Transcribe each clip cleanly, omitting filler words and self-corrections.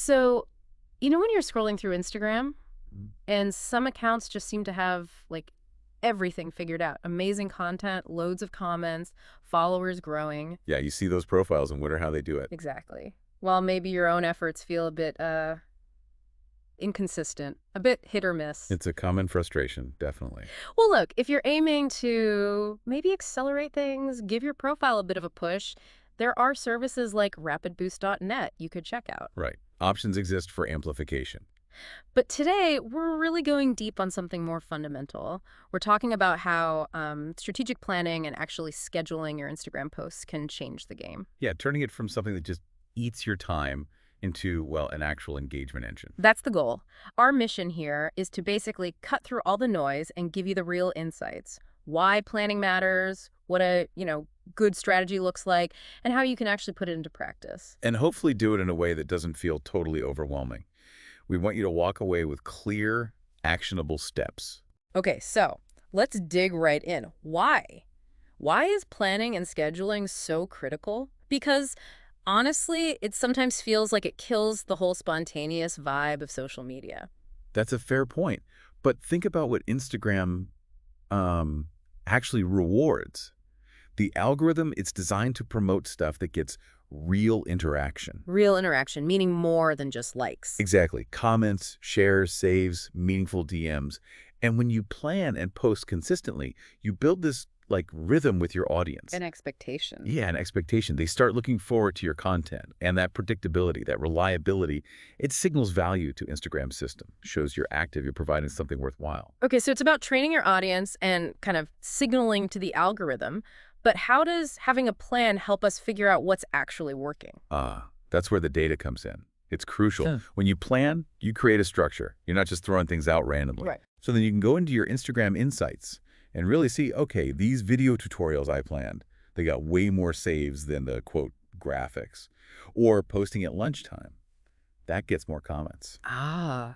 So, when you're scrolling through Instagram Mhm. and some accounts just seem to have like everything figured out, amazing content, loads of comments, followers growing. Yeah, you see those profiles and wonder how they do it. Exactly. While maybe your own efforts feel a bit inconsistent, a bit hit or miss. It's a common frustration, definitely. Well, look, if you're aiming to maybe accelerate things, give your profile a bit of a push, there are services like rapidboost.net you could check out. Right. Options exist for amplification. But today, we're really going deep on something more fundamental. We're talking about how strategic planning and actually scheduling your Instagram posts can change the game. Yeah, turning it from something that just eats your time into, well, an actual engagement engine. That's the goal. Our mission here is to basically cut through all the noise and give you the real insights. Why planning matters, what a, good strategy looks like, and how you can actually put it into practice. And hopefully do it in a way that doesn't feel totally overwhelming. We want you to walk away with clear, actionable steps. Okay, so let's dig right in. Why? Why is planning and scheduling so critical? Because honestly, it sometimes feels like it kills the whole spontaneous vibe of social media. That's a fair point. But think about what Instagram actually rewards. The algorithm, it's designed to promote stuff that gets real interaction. Real interaction, meaning more than just likes. Exactly. Comments, shares, saves, meaningful DMs. And when you plan and post consistently, you build this like rhythm with your audience. An expectation. Yeah, an expectation. They start looking forward to your content, and that predictability, that reliability, it signals value to Instagram's system, shows you're active, you're providing something worthwhile. Okay, so it's about training your audience and kind of signaling to the algorithm. But how does having a plan help us figure out what's actually working? That's where the data comes in. It's crucial. Huh. When you plan, you create a structure. You're not just throwing things out randomly. Right. So then you can go into your Instagram insights and really see, okay, these video tutorials I planned, they got way more saves than the, quote, graphics. Or posting at lunchtime. That gets more comments.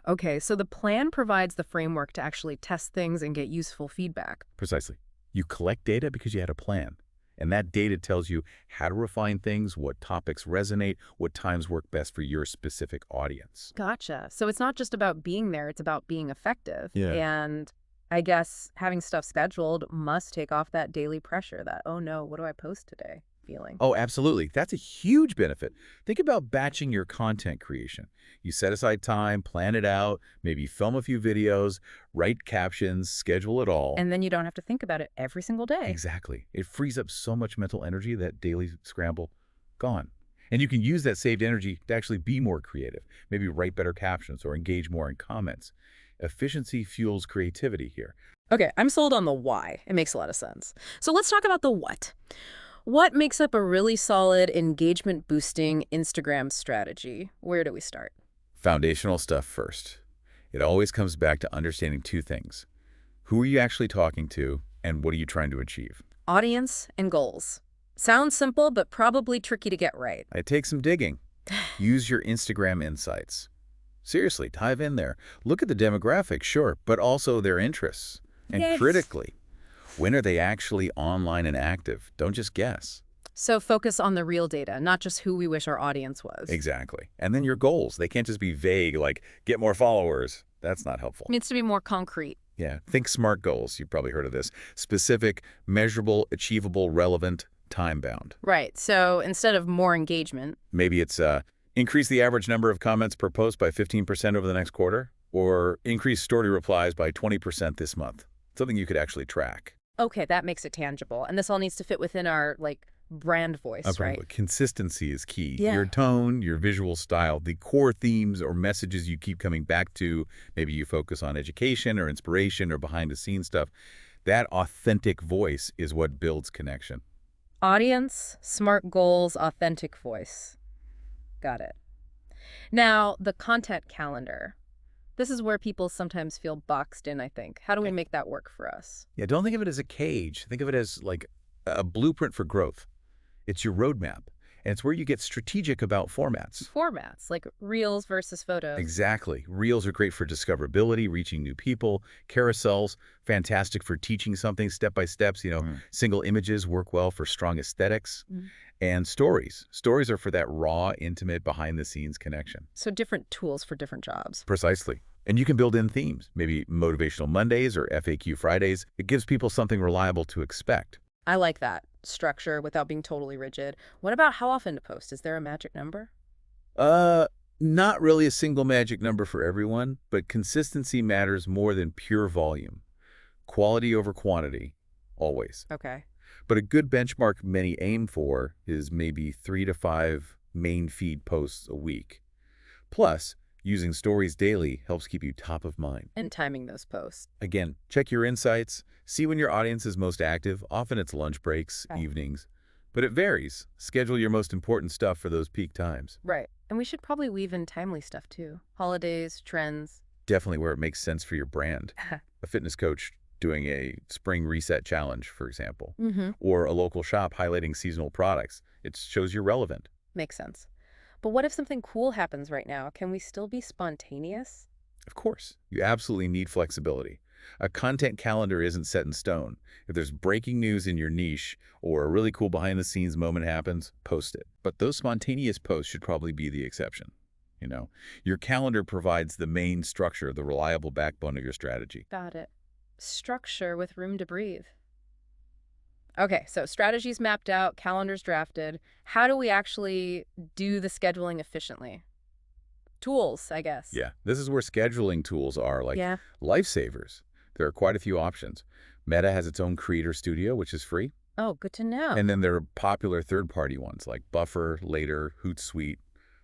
Okay. So the plan provides the framework to actually test things and get useful feedback. Precisely. You collect data because you had a plan. And that data tells you how to refine things, what topics resonate, what times work best for your specific audience. Gotcha. So it's not just about being there, it's about being effective. Yeah. And I guess having stuff scheduled must take off that daily pressure, that, oh no, what do I post today feeling? Oh, absolutely. That's a huge benefit. Think about batching your content creation. You set aside time, plan it out, maybe film a few videos, write captions, schedule it all. And then you don't have to think about it every single day. Exactly. It frees up so much mental energy, that daily scramble, gone. And you can use that saved energy to actually be more creative, maybe write better captions or engage more in comments. Efficiency fuels creativity here. Okay, I'm sold on the why. It makes a lot of sense. So let's talk about the what. What makes up a really solid engagement-boosting Instagram strategy? Where do we start? Foundational stuff first. It always comes back to understanding two things. Who are you actually talking to, and what are you trying to achieve? Audience and goals. Sounds simple, but probably tricky to get right. It takes some digging. Use your Instagram insights. Seriously, dive in there. Look at the demographics, sure, but also their interests. And Yes. critically, when are they actually online and active? Don't just guess. So focus on the real data, not just who we wish our audience was. Exactly. And then your goals. They can't just be vague, like get more followers. That's not helpful. It needs to be more concrete. Yeah, think SMART goals. You've probably heard of this. Specific, measurable, achievable, relevant, time-bound. Right, so instead of more engagement, Maybe it's increase the average number of comments per post by 15% over the next quarter, or increase story replies by 20% this month. Something you could actually track. okay, that makes it tangible. And this all needs to fit within our, brand voice, right? Consistency is key. Yeah. Your tone, your visual style, the core themes or messages you keep coming back to. Maybe you focus on education or inspiration or behind-the-scenes stuff. That authentic voice is what builds connection. Audience, SMART goals, authentic voice. Got it. Now, the content calendar. This is where people sometimes feel boxed in, I think. How do we make that work for us? Yeah, don't think of it as a cage. Think of it as like a blueprint for growth. It's your roadmap. And it's where you get strategic about formats. Formats, like reels versus photos. Exactly. Reels are great for discoverability, reaching new people. Carousels, fantastic for teaching something step by steps. Single images work well for strong aesthetics. Mm. And stories. Stories are for that raw, intimate, behind-the-scenes connection. So different tools for different jobs. Precisely. And you can build in themes, maybe Motivational Mondays or FAQ Fridays. It gives people something reliable to expect. I like that. Structure without being totally rigid. What about how often to post? Is there a magic number? Not really a single magic number for everyone, but consistency matters more than pure volume. Quality over quantity, always. Okay. But a good benchmark many aim for is maybe 3 to 5 main feed posts a week. Plus, using stories daily helps keep you top of mind. And timing those posts. Again, check your insights, see when your audience is most active. Often it's lunch breaks, Okay. evenings. But it varies. Schedule your most important stuff for those peak times. Right. And we should probably weave in timely stuff too. Holidays, trends. Definitely where it makes sense for your brand. A fitness coach doing a spring reset challenge, for example, Mm-hmm. or a local shop highlighting seasonal products. It shows you're relevant. Makes sense. But what if something cool happens right now? Can we still be spontaneous? Of course, you absolutely need flexibility. A content calendar isn't set in stone. If there's breaking news in your niche or a really cool behind-the-scenes moment happens, post it. But those spontaneous posts should probably be the exception. Your calendar provides the main structure, the reliable backbone of your strategy. Got it. Structure with room to breathe. Okay, so strategies mapped out, calendars drafted. How do we actually do the scheduling efficiently? Tools, I guess. Yeah, this is where scheduling tools are like Yeah. lifesavers. There are quite a few options. Meta has its own Creator Studio, which is free. Oh, good to know. And then there are popular third-party ones like Buffer, Later, Hootsuite.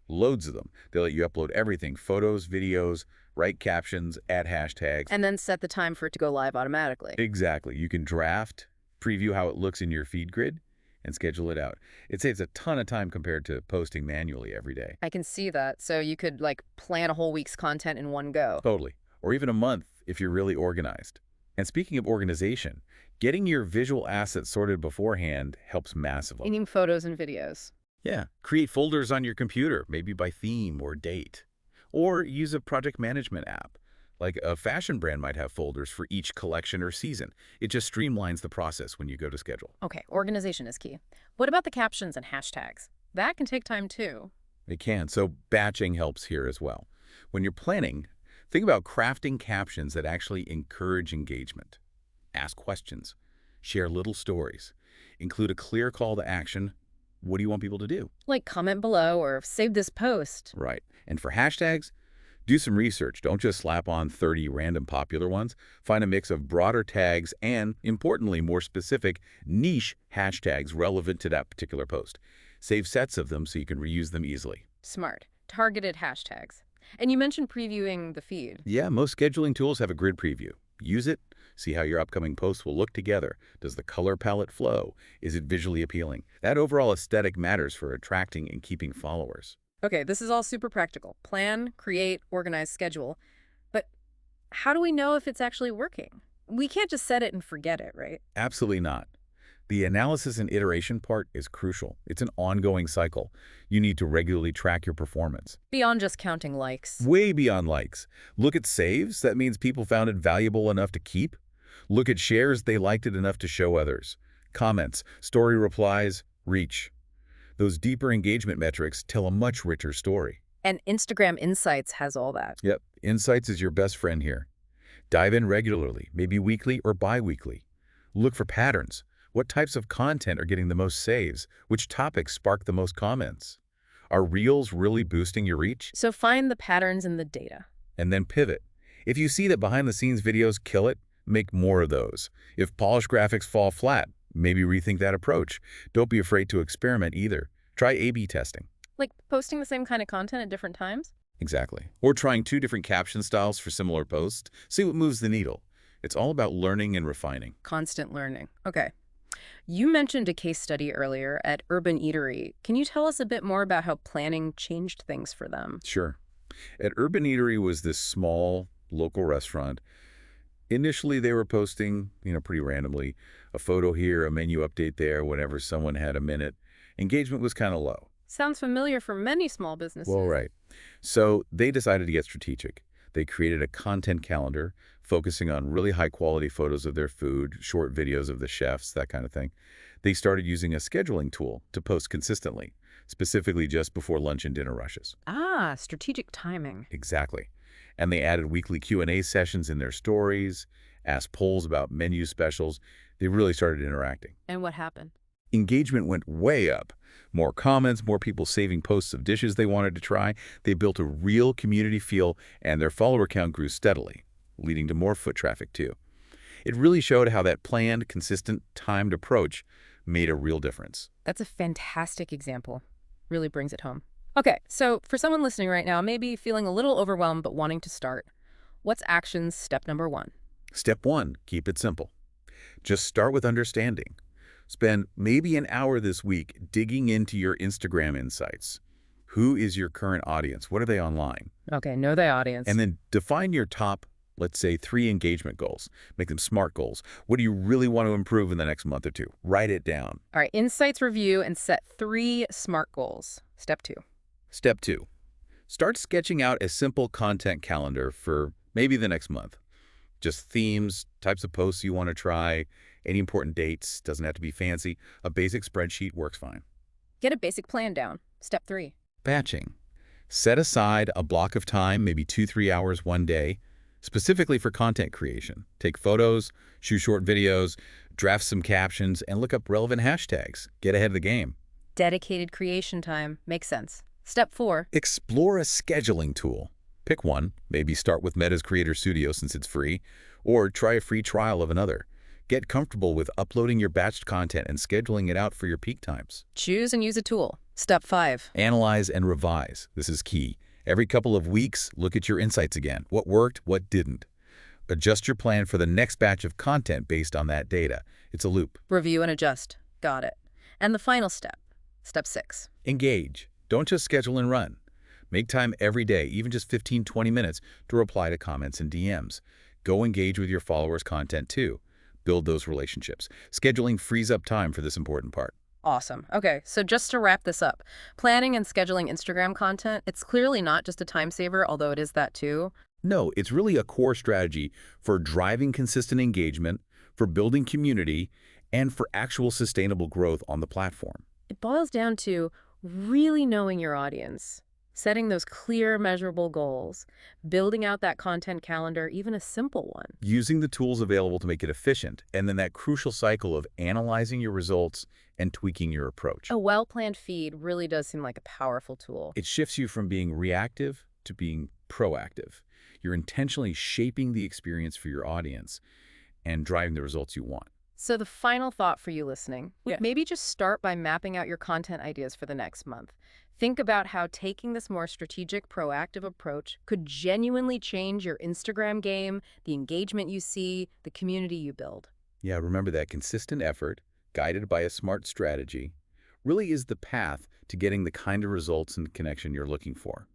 Loads of them. They let you upload everything, photos, videos, write captions, add hashtags. And then set the time for it to go live automatically. Exactly. You can draft, preview how it looks in your feed grid, and schedule it out. It saves a ton of time compared to posting manually every day. I can see that. So you could plan a whole week's content in one go. Totally. Or even a month if you're really organized. And speaking of organization, getting your visual assets sorted beforehand helps massively. Meaning photos and videos. Yeah. Create folders on your computer, maybe by theme or date. Or use a project management app. Like a fashion brand might have folders for each collection or season. It just streamlines the process when you go to schedule. Okay, organization is key. What about the captions and hashtags? That can take time too. It can, so batching helps here as well. When you're planning, think about crafting captions that actually encourage engagement. Ask questions. Share little stories. Include a clear call to action. What do you want people to do? Like comment below or save this post. Right. And for hashtags, do some research. Don't just slap on 30 random popular ones. Find a mix of broader tags and, importantly, more specific niche hashtags relevant to that particular post. Save sets of them so you can reuse them easily. Smart. Targeted hashtags. And you mentioned previewing the feed. Yeah, most scheduling tools have a grid preview. Use it. See how your upcoming posts will look together. Does the color palette flow? Is it visually appealing? That overall aesthetic matters for attracting and keeping followers. Okay, this is all super practical. Plan, create, organize, schedule. But how do we know if it's actually working? We can't just set it and forget it, right? Absolutely not. The analysis and iteration part is crucial. It's an ongoing cycle. You need to regularly track your performance. Beyond just counting likes. Way beyond likes. Look at saves. That means people found it valuable enough to keep. Look at shares. They liked it enough to show others. Comments, story replies, reach. Those deeper engagement metrics tell a much richer story. And Instagram Insights has all that. Yep, Insights is your best friend here. Dive in regularly, maybe weekly or bi-weekly. Look for patterns. What types of content are getting the most saves? Which topics spark the most comments? Are Reels really boosting your reach? So find the patterns in the data. And then pivot. If you see that behind-the-scenes videos kill it, make more of those. If polished graphics fall flat, maybe rethink that approach. Don't be afraid to experiment either. Try A/B testing. Like posting the same kind of content at different times? Exactly. Or trying 2 different caption styles for similar posts. See what moves the needle. It's all about learning and refining. Constant learning. Okay. You mentioned a case study earlier at Urban Eatery. Can you tell us a bit more about how planning changed things for them? Sure. At Urban Eatery was this small local restaurant. Initially, they were posting, pretty randomly, a photo here, a menu update there, whenever someone had a minute. Engagement was kind of low. Sounds familiar for many small Well, businesses. right. So they decided to get strategic. They created a content calendar focusing on really high-quality photos of their food, short videos of the chefs, that kind of thing. They started using a scheduling tool to post consistently, specifically just before lunch and dinner rushes. Ah, strategic timing. Exactly. And they added weekly Q&A sessions in their stories, asked polls about menu specials. They really started interacting. And what happened? Engagement went way up. More comments, more people saving posts of dishes they wanted to try. They built a real community feel, and their follower count grew steadily, leading to more foot traffic too. It really showed how that planned, consistent, timed approach made a real difference. That's a fantastic example. Really brings it home. Okay, so for someone listening right now, maybe feeling a little overwhelmed but wanting to start, what's actions step number 1? Step 1, keep it simple. Just start with understanding. Spend maybe an hour this week digging into your Instagram insights. Who is your current audience? What are they online? Okay, know the audience. And then define your top, let's say, 3 engagement goals. Make them SMART goals. What do you really want to improve in the next month or two? Write it down. All right, insights review and set 3 SMART goals. Step 2. Step 2, start sketching out a simple content calendar for maybe the next month. Just themes, types of posts you want to try, any important dates, doesn't have to be fancy. A basic spreadsheet works fine. Get a basic plan down. Step 3. Batching. Set aside a block of time, maybe 2-3 hours one day, specifically for content creation. Take photos, shoot short videos, draft some captions, and look up relevant hashtags. Get ahead of the game. Dedicated creation time. Makes sense. Step 4. Explore a scheduling tool. Pick one, maybe start with Meta's Creator Studio since it's free, or try a free trial of another. Get comfortable with uploading your batched content and scheduling it out for your peak times. Choose and use a tool. Step 5. Analyze and revise. This is key. Every couple of weeks, look at your insights again. What worked, what didn't. Adjust your plan for the next batch of content based on that data. It's a loop. Review and adjust. Got it. And the final step. Step 6. Engage. Don't just schedule and run. Make time every day, even just 15-20 minutes, to reply to comments and DMs. Go engage with your followers' content too. Build those relationships. Scheduling frees up time for this important part. Awesome. Okay, so just to wrap this up, planning and scheduling Instagram content, it's clearly not just a time saver, although it is that too. No, it's really a core strategy for driving consistent engagement, for building community, and for actual sustainable growth on the platform. It boils down to really knowing your audience, setting those clear, measurable goals, building out that content calendar, even a simple one. Using the tools available to make it efficient, and then that crucial cycle of analyzing your results and tweaking your approach. A well-planned feed really does seem like a powerful tool. It shifts you from being reactive to being proactive. You're intentionally shaping the experience for your audience and driving the results you want. So the final thought for you listening, Yeah. maybe just start by mapping out your content ideas for the next month. Think about how taking this more strategic, proactive approach could genuinely change your Instagram game, the engagement you see, the community you build. Yeah, remember that consistent effort, guided by a smart strategy, really is the path to getting the kind of results and connection you're looking for.